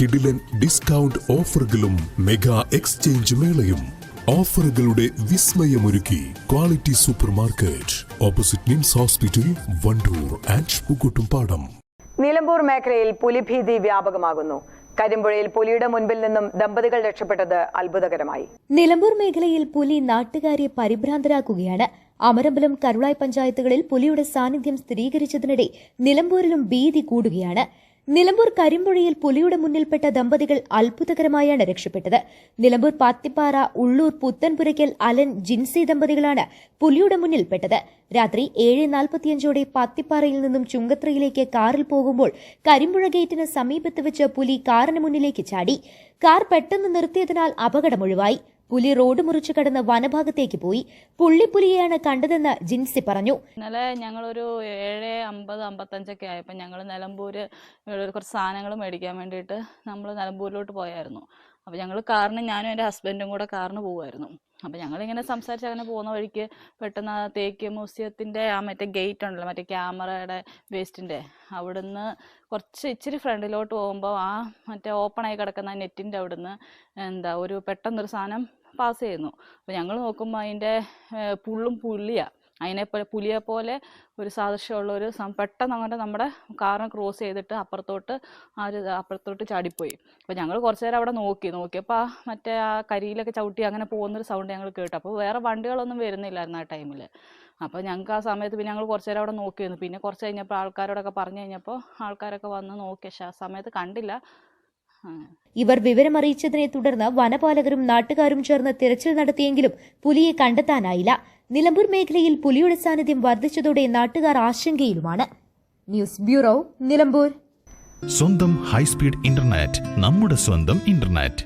കിടിലൻ ഡിസ്കൗണ്ട് ഓഫറുകളും mega exchange മേളയും ഓഫറുകളുടെ വിസ്മയമൊരുക്കി quality supermarket opposite NIMS hospital, Wandoor and Pookkottumpadam. Nilambur മേഖലയിൽ പുലിഭീതി വ്യാപകമാകുന്നു. കരിമ്പുഴയിൽ പുലിയുടെ മുൻപിൽ നിന്നും ദമ്പതികൾ രക്ഷപ്പെട്ടത് അത്ഭുതകരമായി. നിലമ്പൂർ മേഖലയിൽ പുലി നാട്ടുകാരെ പരിഭ്രാന്തരാക്കുകയാണ്. അമരമ്പലം, കരുളായി പഞ്ചായത്തുകളിൽ പുലിയുടെ സാന്നിധ്യം സ്ഥിരീകരിച്ചതിനിടെ നിലമ്പൂരിലും ഭീതി കൂടുകയാണ്. നിലമ്പൂർ കരിമ്പുഴയിൽ പുലിയുടെ മുന്നിൽപ്പെട്ട ദമ്പതികൾ അത്ഭുതകരമായാണ് രക്ഷപ്പെട്ടത്. നിലമ്പൂർ പാത്തിപ്പാറ ഉള്ളൂർ പുത്തൻപുരയ്ക്കൽ അലൻ ജിൻസി ദമ്പതികളാണ് പുലിയുടെ മുന്നിൽപ്പെട്ടത്. രാത്രി 7:45 പാത്തിപ്പാറയിൽ നിന്നും ചുങ്കത്രയിലേക്ക് കാറിൽ പോകുമ്പോൾ കരിമ്പുഴ ഗേറ്റിന് സമീപത്ത് വെച്ച് പുലി കാറിന് മുന്നിലേക്ക് ചാടി. കാർ പെട്ടെന്ന് നിർത്തിയതിനാൽ അപകടമൊഴിവായി. പുലി റോഡ് മുറിച്ചു കടന്ന് വനഭാഗത്തേക്ക് പോയി. പുള്ളിപ്പുലിയെയാണ് കണ്ടതെന്ന് ജിൻസി പറഞ്ഞു. ഇന്നലെ ഞങ്ങളൊരു 7:50-55 ആയപ്പോൾ ഞങ്ങൾ നിലമ്പൂര് കുറച്ച് സാധനങ്ങൾ മേടിക്കാൻ വേണ്ടിയിട്ട് നമ്മൾ നിലമ്പൂരിലോട്ട് പോയായിരുന്നു. അപ്പോൾ ഞങ്ങൾ കാറിന്, ഞാനും എൻ്റെ ഹസ്ബൻഡും കൂടെ കാറിന് പോകുമായിരുന്നു. അപ്പോൾ ഞങ്ങളിങ്ങനെ സംസാരിച്ച് അങ്ങനെ പോകുന്ന വഴിക്ക് പെട്ടെന്ന് തേക്ക് മ്യൂസിയത്തിൻ്റെ മറ്റേ ഗേറ്റ് ഉണ്ടല്ലോ, മറ്റേ ക്യാമറയുടെ വേസ്റ്റിൻ്റെ അവിടുന്ന് ഇച്ചിരി ഫ്രണ്ടിലോട്ട് പോകുമ്പോൾ മറ്റേ ഓപ്പണായി കിടക്കുന്ന നെറ്റിൻ്റെ അവിടുന്ന് ഒരു പെട്ടെന്നൊരു സാധനം പാസ് ചെയ്യുന്നു. അപ്പോൾ ഞങ്ങൾ നോക്കുമ്പോൾ അതിൻ്റെ പുള്ളിയാണ്. പുലിയെ പോലെ ഒരു സാദൃശ്യമുള്ള പെട്ടെന്ന് അങ്ങനെ നമ്മുടെ കാറിന് ക്രോസ് ചെയ്തിട്ട് അപ്പുറത്തോട്ട് ചാടിപ്പോയി. അപ്പോൾ ഞങ്ങൾ കുറച്ച് നേരം അവിടെ നോക്കിയപ്പോൾ മറ്റേ കരിയിലൊക്കെ ചവിട്ടി അങ്ങനെ പോകുന്നൊരു സൗണ്ട് ഞങ്ങൾ കേട്ടു. അപ്പോൾ വേറെ വണ്ടികളൊന്നും വരുന്നില്ലായിരുന്നു ആ ടൈമിൽ. അപ്പോൾ ഞങ്ങൾക്ക് ആ സമയത്ത് പിന്നെ ഞങ്ങൾ കുറച്ച് നേരം അവിടെ നോക്കിയിരുന്നു. പിന്നെ കുറച്ച് കഴിഞ്ഞപ്പോൾ ആൾക്കാരോടൊക്കെ പറഞ്ഞു കഴിഞ്ഞപ്പോൾ ആൾക്കാരൊക്കെ വന്ന് നോക്കി. പക്ഷേ ആ സമയത്ത് കണ്ടില്ല. ഇവർ വിവരമറിയിച്ചതിനെ തുടർന്ന് വനപാലകരും നാട്ടുകാരും ചേർന്ന് തിരച്ചിൽ നടത്തിയെങ്കിലും പുലിയെ കണ്ടെത്താനായില്ല. നിലമ്പൂർ മേഖലയിൽ പുലിയുടെ സാന്നിധ്യം വർദ്ധിച്ചതോടെ നാട്ടുകാർ ആശങ്കയിലുമാണ്. News bureau, Nilambur. സ്വന്തം ഹൈസ്പീഡ് ഇന്റർനെറ്റ്, നമ്മുടെ സ്വന്തം ഇന്റർനെറ്റ്.